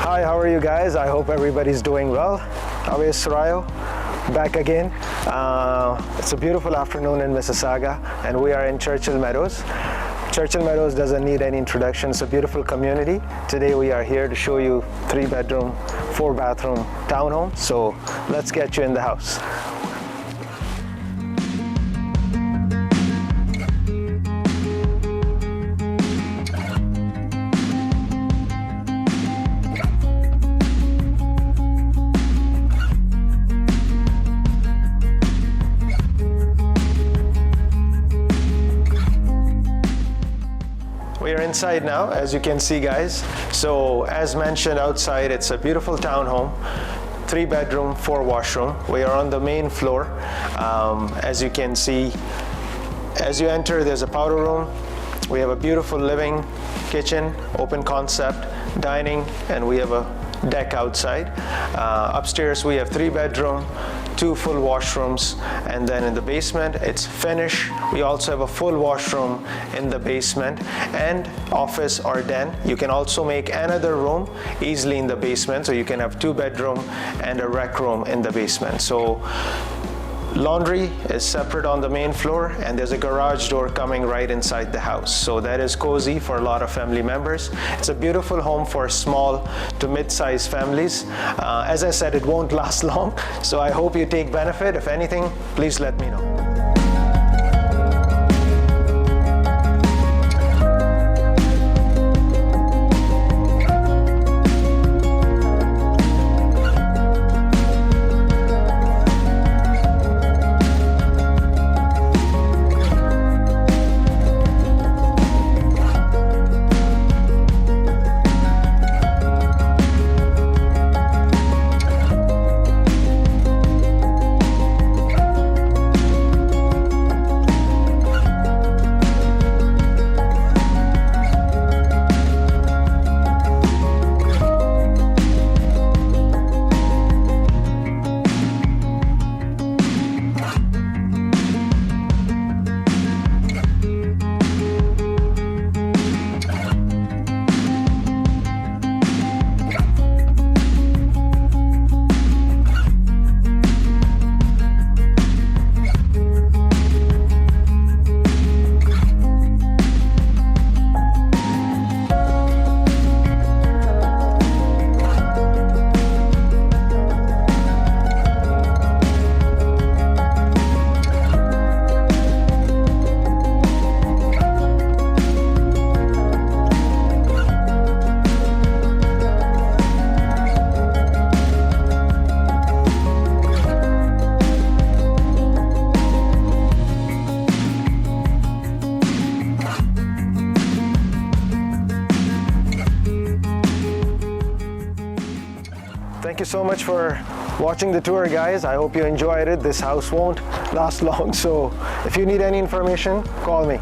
Hi, how are you guys? I hope everybody's doing well. Awe Surayo, back again. It's a beautiful afternoon in Mississauga, and we are in Churchill Meadows. Churchill Meadows doesn't need any introduction. It's a beautiful community. Today we are here to show you 3-bedroom, 4-bathroom townhome. So let's get you in the house. We are inside now, as you can see, guys. So as mentioned outside, it's a beautiful townhome, 3-bedroom, 4-washroom. We are on the main floor. As you can see, as you enter, there's a powder room. We have a beautiful living, kitchen, open concept, dining, and we have a deck outside. Upstairs we have 3-bedroom, 2 full washrooms, and then in the basement it's finished. We also have a full washroom in the basement and office or den. You can also make another room easily in the basement, so you can have 2-bedroom and a rec room in the basement. So laundry is separate on the main floor, and there's a garage door coming right inside the house. So that is cozy for a lot of family members. It's a beautiful home for small to mid-sized families. As I said, it won't last long, so I hope you take benefit. If anything, please let me know. Thank you so much for watching the tour, guys. I hope you enjoyed it. This house won't last long, so if you need any information, call me.